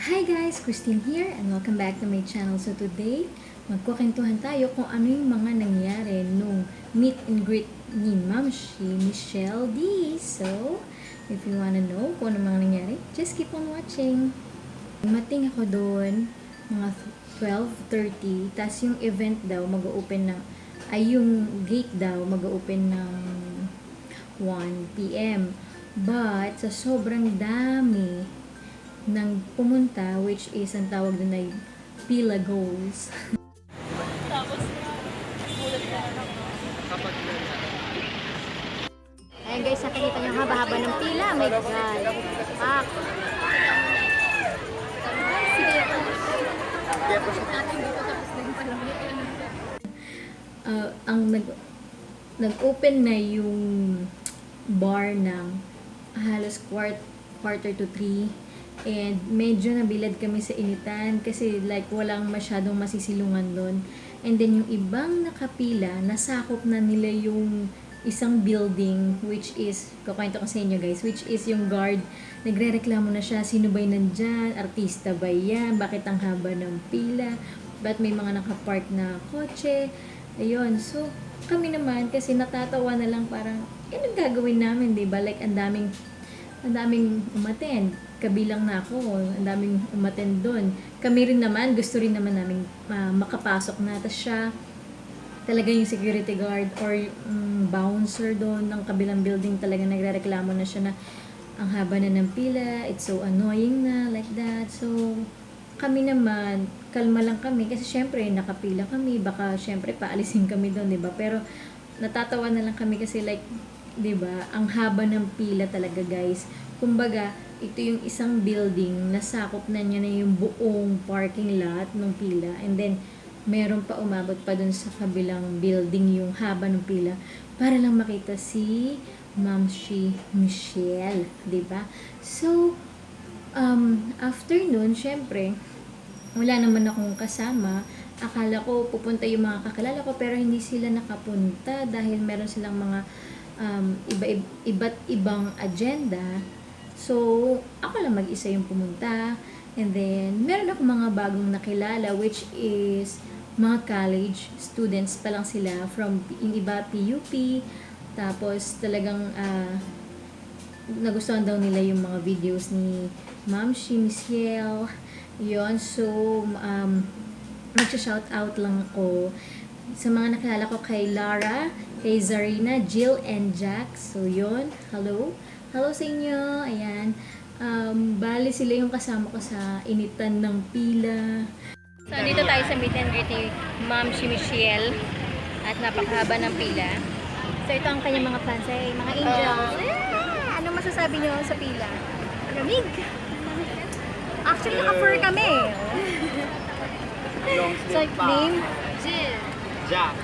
Hi guys! Christine here and welcome back to my channel. So today, magkukwentuhan tayo kung ano yung mga nangyari nung meet and greet ni Ma'am Michelle D. So, if you wanna know kung ano mga nangyari, just keep on watching. Mating ako doon, mga 12:30, tas yung event daw mag-open na, yung gate daw mag-open ng 1 p.m. But, sa sobrang dami nang pumunta, which is ang tawag doon ay pila goals. Tapos, gulat na lang. Ayan guys, nakikita nyo haba-haba ng pila. My God. Pak. Ang nag-open na yung bar ng halos quarter to 3. And medyo nabilad kami sa initan kasi like walang masyadong masisilungan doon. And then yung ibang nakapila, nasakop na nila yung isang building, which is, kukwento ko sa inyo guys, which is yung guard. Nagre-reklamo na siya, sino ba'y nandyan? Artista ba yan? Bakit ang haba ng pila? Ba't may mga nakapark na kotse? Ayun, so kami naman kasi natatawa na lang parang, anong gagawin namin, diba? Like ang daming umattend, kabilang na ako, ang daming umattend doon. Kami rin naman, gusto rin naman namin makapasok na. Tapos siya, talaga yung security guard or bouncer doon ng kabilang building, talaga nagrereklamo na siya na ang haba na ng pila, it's so annoying na, like that. So, kami naman, kalma lang kami kasi syempre nakapila kami, baka syempre paalisin kami doon, 'di ba? Pero natatawa na lang kami kasi like 'di ba? Ang haba ng pila talaga, guys. Kumbaga, ito yung isang building, nasakop na niya na yung buong parking lot ng pila. And then meron pa umabot pa dun sa kabilang building yung haba ng pila para lang makita si Ma'am Michelle, 'di ba? So, after nun, syempre, wala naman akong kasama. Akala ko pupunta yung mga kakilala ko pero hindi sila nakapunta dahil meron silang mga iba't ibang agenda. So, ako lang mag-isa yung pumunta. And then, meron ako mga bagong nakilala which is mga college students pa lang sila from yung iba PUP. Tapos, talagang nagustuhan daw nila yung mga videos ni Ma'am Michelle. Yun. So, mag-shout out lang ako sa mga nakilala ko kay Lara, kay Zarina, Jill, and Jack. So, yun. Hello. Hello sa inyo. Ayan. Bali sila yung kasama ko sa initan ng pila. So, dito tayo sa meet and greet ni Ma'am Michelle. At napakahaba ng pila. So, ito ang kanyang mga fans. Ay, mga angels. Ano masasabi nyo sa pila? Lamig. Actually, naka-fur kami. So, name? Jill. Jack.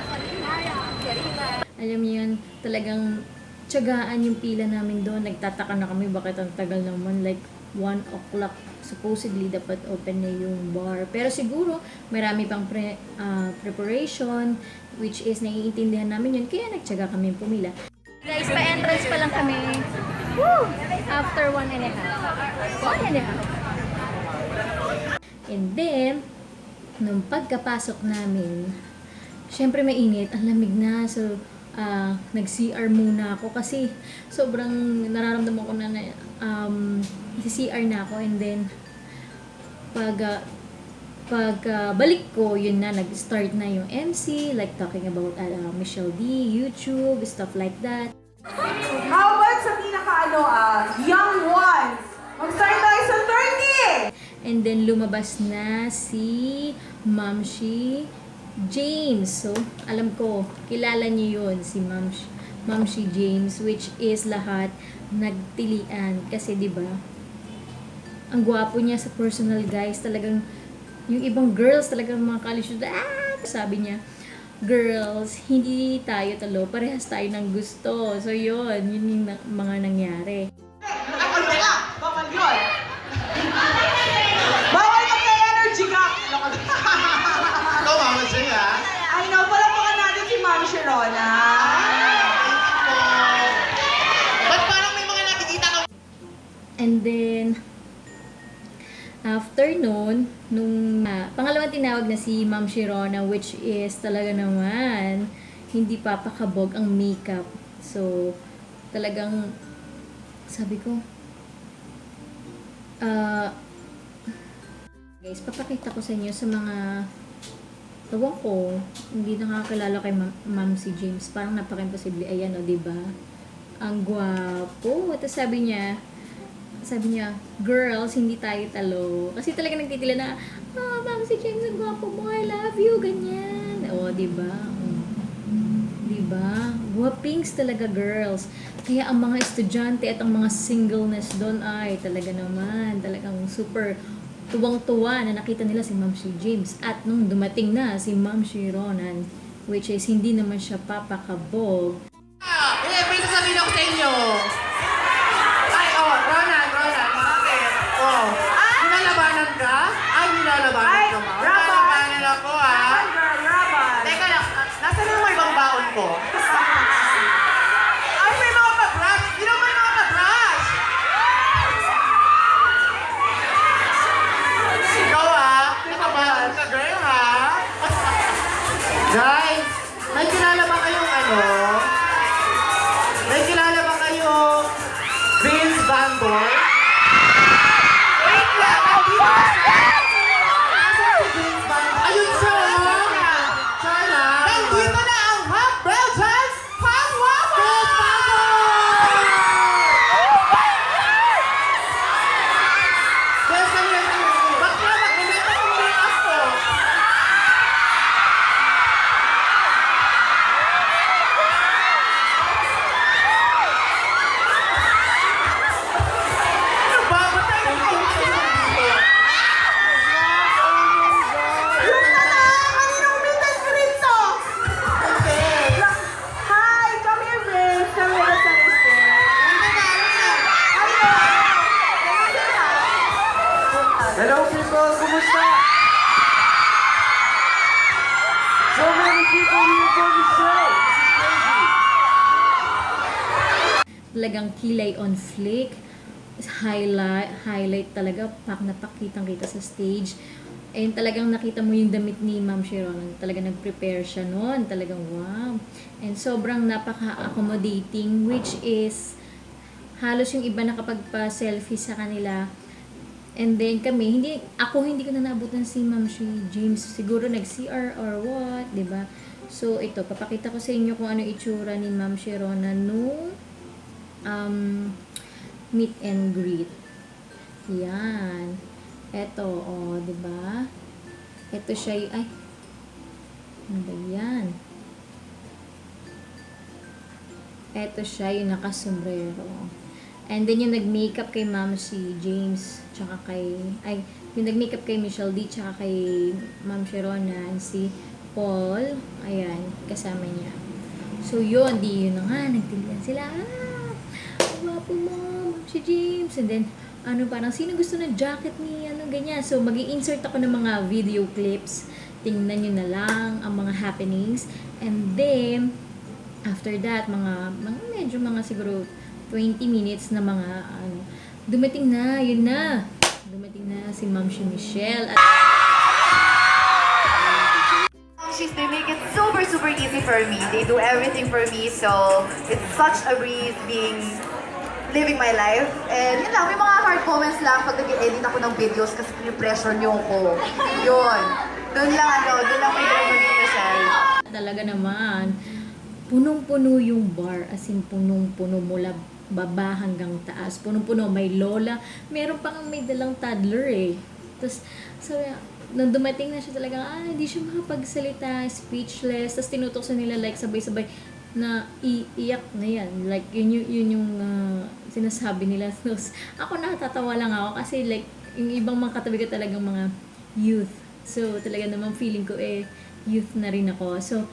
Alam niyo yun, talagang tiyagaan yung pila namin doon. Nagtataka na kami bakit ang tagal naman. Like, 1 o'clock. Supposedly, dapat open na yung bar. Pero siguro, marami pang preparation, which is naiintindihan namin yun. Kaya nagtiyaga kami pumila. Guys, pa-entrance pa lang kami. Woo! After 1.5. 1.5. And then, nung pagkapasok namin, syempre mainit, ang lamig na. So, nag-CR muna ako kasi sobrang nararamdaman ko na CR na ako. And then, pag balik ko, yun na, nag-start na yung MC, like talking about Michelle D, YouTube, stuff like that. How about sa young ones? Mag-start tayo sa 30! And then, lumabas na si Ma'am James. So, alam ko, kilala niyo yun, si Ma'am James, which is lahat nagtilian. Kasi, di ba, ang gwapo niya sa personal, guys. Talagang, yung ibang girls, talagang mga college student, sabi niya, girls, hindi tayo talo, parehas tayo ng gusto. So, yun yung mga nangyari. Bawal ka! Bawal yun! Bawal mag-energy ka! Ikaw, Mama Jay, ha? I know, palapakan natin si Ma'am Sharona. Ba't parang may mga nakikita ka? And then, after after noon, nung pangalawang tinawag na si Ma'am Shirona, which is talaga naman, hindi papakabog ang makeup. So, talagang, sabi ko, guys, papakita ko sa inyo sa mga tawang ko, hindi nakakilala kay Ma'am si James. Parang napaka-imposible. Ayan, o, diba? Ang gwapo. Tapos sabi niya, girls, hindi tayo talo. Kasi talaga nagtitila na, Ma'am si James, ang gwapo mo, I love you, ganyan. O, diba? Diba? Guwapings talaga, girls. Kaya ang mga estudyante at ang mga singleness doon ay talaga naman, talagang super tuwang-tuwa na nakita nila si Ma'am si James. At nung dumating na si Ma'am Shironan, which is hindi naman siya papakabog. May sasabihin ako sa inyo. Ay, Ronan, bakit? Nilalabanan ka? Ay, nilalabanan ka, ma'am. Nilalabanan ako, Raban. Teka lang, nasa na yung ibang baon ko? Ay, may mga pa-brush! Hindi naman may mga pa-brush! Ikaw, nakabaon ka, girl, Guys, may kilala ba kayong May kilala ba kayong Vince Van Gogh? Wait lang! Nandito na siya! Nasaan si Vince Van Gogh? Ayun siya! Sana! Nandito na ang Hot Belgians Hot Waffle! Vince Van Gogh! Guys, bakla, mag-ulit akong make-up ko. Hello people, kumusta? So many people here for the show. This is crazy. Talagang kilay on flick. Highlight talaga. Pak na pakitang-kita sa stage. And talagang nakita mo yung damit ni Ma'am Shironan. Talagang nag-prepare siya noon. Talagang wow. And sobrang napaka-accommodating, which is halos yung iba nakapagpa-selfie sa kanila. And then kami, hindi ko na naabutan si Ma'am James. Siguro nag-CR or what, 'di ba? So ito, papakita ko sa inyo kung ano itsura ni Ma'am Shirona nung meet and greet. Yan. Ito, 'di ba? Ito siya, ay. Ano ba 'yan? Ito siya yung nakasombrero. And then yung nag-makeup kay Ma'am si James, tsaka yung nag-makeup kay Michelle D, tsaka kay Ma'am Shirona, si Paul, ayan, kasama niya. So yun, yun na nga, nagtilian sila, wapo mo, Ma'am si James, and then, parang sino gusto ng jacket ni, ganyan. So mag-i-insert ako ng mga video clips, tingnan nyo na lang ang mga happenings, and then, after that, medyo mga siguro, 20 minutes na mga dumating na, yun na. Dumating na si Ma'am Michelle. They make it super easy for me. They do everything for me, so it's such a breeze living my life. And yun lang, may mga hard moments lang pag nag-edit ako ng videos kasi pinipressure niyo ako. Yun. Doon lang may drama ni Michelle. Talaga naman, punong-puno yung bar, as in punong-puno mula baba hanggang taas. Punong-puno, may lola. Meron pang may dalang toddler Tapos, so, nung dumating na siya talaga, hindi siya makapagsalita, speechless. Tapos tinutukso nila like sabay-sabay na iiyak na yan. Like, yun yung sinasabi nila. Tapos, ako nakatatawa lang ako kasi like, yung ibang mga katabi ko talagang mga youth. So, talaga naman feeling ko youth na rin ako. So,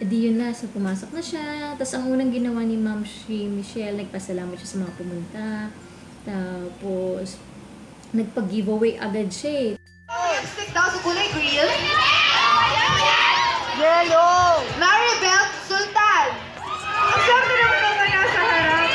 di yun na, so pumasok na siya. Tapos ang unang ginawa ni Ma'am Michelle, nagpasalamat siya sa mga pumunta. Tapos, nagpag-giveaway agad siya Stick daw sa kulay green. Yellow. Maribel Sultan. Ang swerte naman ang kaya sa harap.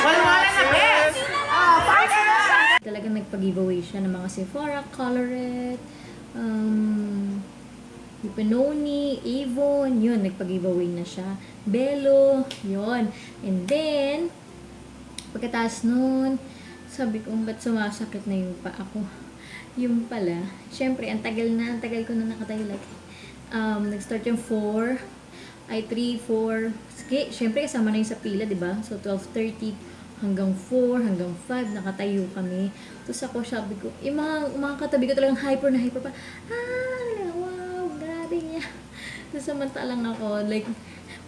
Walwala na, best! Talagang nagpag-giveaway siya ng mga Sephora, Colorette, Panoni, Avon, yun, nagpag-giveaway na siya. Belo, yun. And then, pagkatapos nun, sabi ko, ba't sumasakit na yung paa ko? Yung pala, syempre, ang tagal ko na nakatayo. Like, nag-start yung 4, ay 3, 4, syempre kasama na yung sa pila, diba? So, 12:30 hanggang 4, hanggang 5, nakatayo kami. Tapos ako, sabi ko, yung mga katabi ko talagang hyper na hyper pa. Wow, grabe niya. Tapos samantalang ako, like,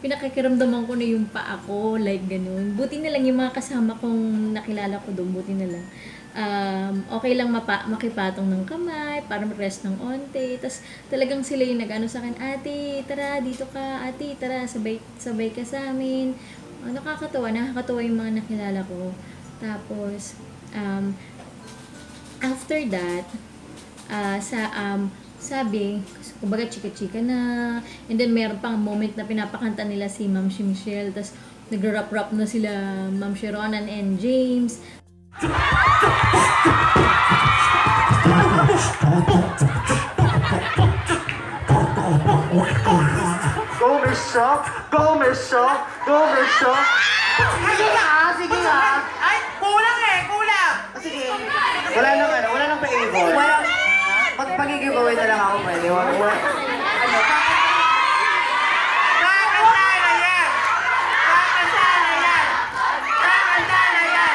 pinakikiramdaman ko na yung paa ko, like, ganun. Buti na lang yung mga kasama kong nakilala ko doon, buti na lang. Okay lang makipatong ng kamay, para mag-rest ng onte. Tapos talagang sila yung nag-ano sa akin, ate, tara, dito ka, ate, tara, sabay ka sa amin. Nakakatawa yung mga nakilala ko. Tapos, after that, sabi, kumbaga chika-chika na, and then meron pang moment na pinapakanta nila si Ma'am si Michelle, tapos nag-rap-rap na sila Ma'am Sheronan and James. Go, Misha! Go, Misha! Go, Misha! Sige nga! Ay, kulang eh! Kulang! Sige. Wala nang pa-able. Pag-giveaway na lang ako pwede. Kakanta na yan!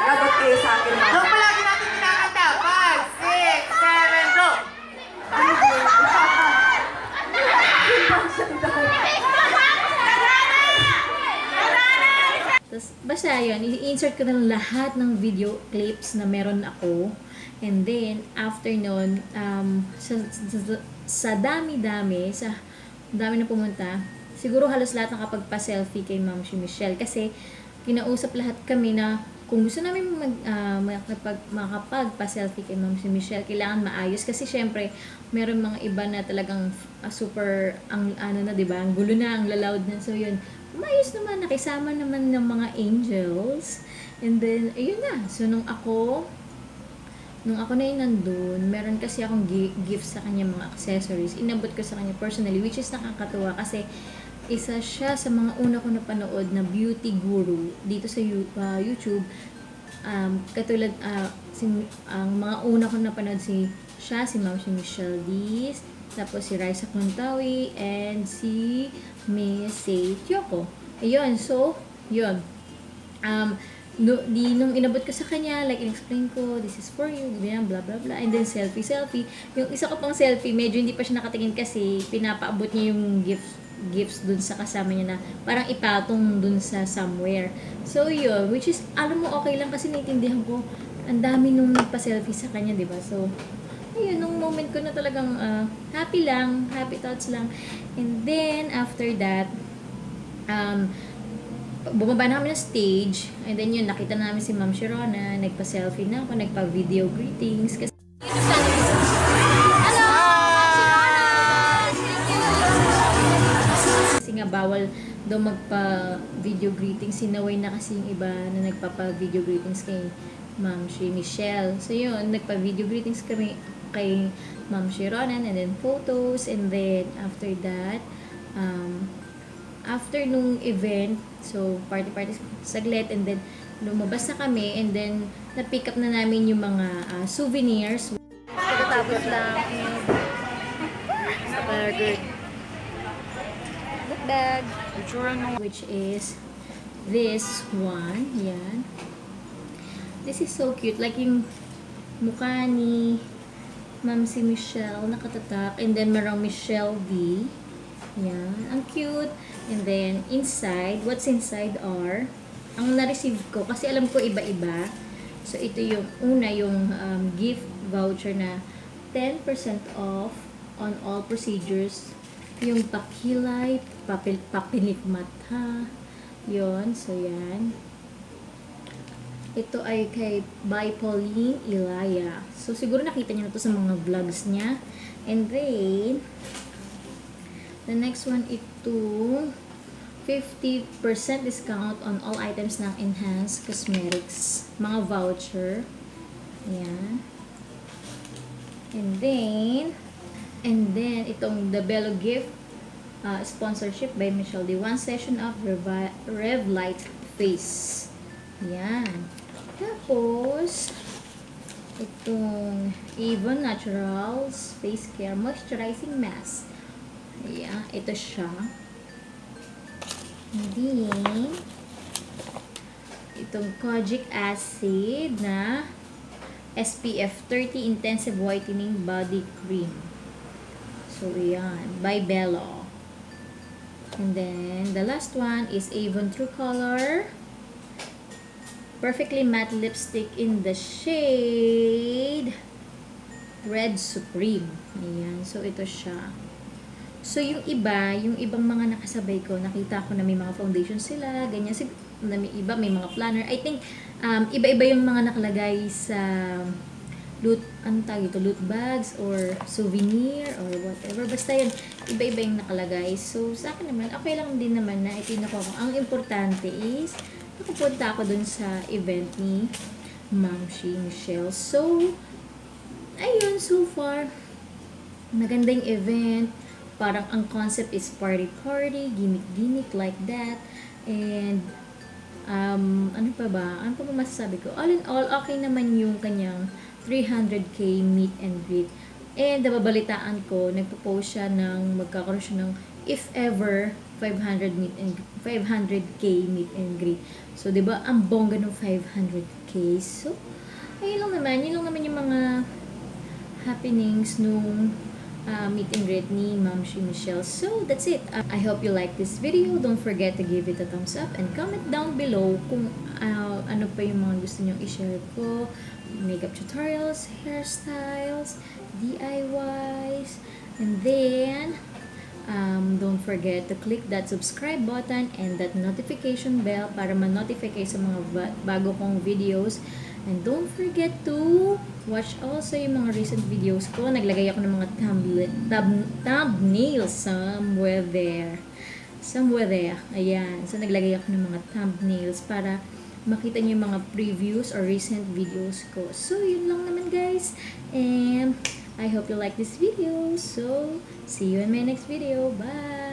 Lagot kayo sa akin, mga. Yung palagi natin kinakanta. 5, 6, 7, go! Tapos, basta yun, i-insert ko na lang lahat ng video clips na meron ako. And then, after nun, sa dami-dami, sa dami na pumunta, siguro halos lahat nakapagpa-selfie kay Ma'am si Michelle. Kasi, kinausap lahat kami na kung gusto namin makapagpa-selfie kay Ma'am si Michelle, kailangan maayos. Kasi, syempre, meron mga iba na talagang super, diba, ang gulo na, ang laloud na. So, yun, maayos naman, nakisama naman ng mga angels. And then, ayun na. So, nung ako na yun nandun, meron kasi akong gifts sa kanya, mga accessories. Inabot ko sa kanya personally, which is nakakatuwa kasi isa siya sa mga una ko napanood na beauty guru dito sa YouTube. Katulad, ang mga una ko napanood si Ma'am si Michelle Diz, tapos si Raisa Contawi, and si Miss Kyoko. Ayun, so, yun. Nung inabot ko sa kanya, like, in-explain ko, this is for you, blah, blah, blah, and then selfie. Yung isa ko pang selfie, medyo hindi pa siya nakatingin kasi pinapaabot niya yung gifts dun sa kasama niya na parang ipatong dun sa somewhere. So, yun, which is, alam mo, okay lang kasi naiintindihan ko, ang dami nung nagpa-selfie sa kanya, diba? So, ayun, nung moment ko na talagang happy thoughts lang. And then, after that, bumaba na kami ng stage, and then yun, nakita na namin si Ma'am Sharona, nagpa-selfie na ako, nagpa-video greetings. Kasi nga bawal daw magpa-video greetings, sinaway na kasi yung iba na nagpapa-video greetings kay Ma'am si Michelle. So yun, nagpa-video greetings kami kay Ma'am Sharonan, and then photos, and then after that, after nung event, so party saglit, and then lumabas na kami, and then na-pick up na namin yung mga souvenirs. Pagkatapos lang. Very good. Book bag. Which is this one. Yan. This is so cute. Like yung mukha ni Ma'am si Michelle nakatatak, and then merong Michelle D. Yan. Ang cute. And then, inside, what's inside are, ang na-receive ko, kasi alam ko iba-iba. So, ito yung, una, yung gift voucher na 10% off on all procedures. Yung pakilay, papilik mata. Yun. So, yan. Ito ay by Pauline Ilaya. So, siguro nakita niyo na to sa mga vlogs niya. And then, the next one, ito, 50% discount on all items ng Enhanced Cosmetics. Mga voucher. Ayan. And then, itong The Bello Gift sponsorship by Michelle D. One session of Rev Light Face. Ayan. Tapos, itong Avon Naturals Face Care Moisturizing Mask. Ayan. Ito siya. And then, itong Kojic Acid na SPF 30 Intensive Whitening Body Cream. So, ayan. By Bello. And then, the last one is Avon True Color Perfectly Matte Lipstick in the shade Red Supreme. Ayan. So, ito siya. So, yung ibang mga nakasabay ko, nakita ko na may mga foundation sila, ganyan. Na may iba, may mga planner. I think, iba-iba yung mga nakalagay sa loot bags or souvenir or whatever. Basta yun, iba-iba yung nakalagay. So, sa akin naman, okay lang din naman na itinuko ko. Ang importante is, nakapunta ako dun sa event ni Ma'am Michelle. So, ayun, so far, maganda yung event. Parang ang concept is party-party, gimmick-gimmick like that. And, ano pa ba masasabi ko? All in all, okay naman yung kanyang 300k meet and greet. And nababalitaan ko, nagpo-post siya magkakaroon siya ng if ever 500k meet and greet. So, 'di ba, ang bongga ng 500k. So, yun lang naman yung mga happenings nung meet and greet ni Ma'am Michelle. So, that's it. I hope you like this video. Don't forget to give it a thumbs up and comment down below kung ano pa yung mga gusto nyong i-share ko. Makeup tutorials, hairstyles, DIYs, and then don't forget to click that subscribe button and that notification bell para ma-notify kayo sa mga bago kong videos. And don't forget to watch also yung mga recent videos ko. Naglagay ako ng mga thumbnails somewhere there. Ayan. So, naglagay ako ng mga thumbnails para makita niyo yung mga previews or recent videos ko. So, yun lang naman, guys. And I hope you like this video. So, see you in my next video. Bye!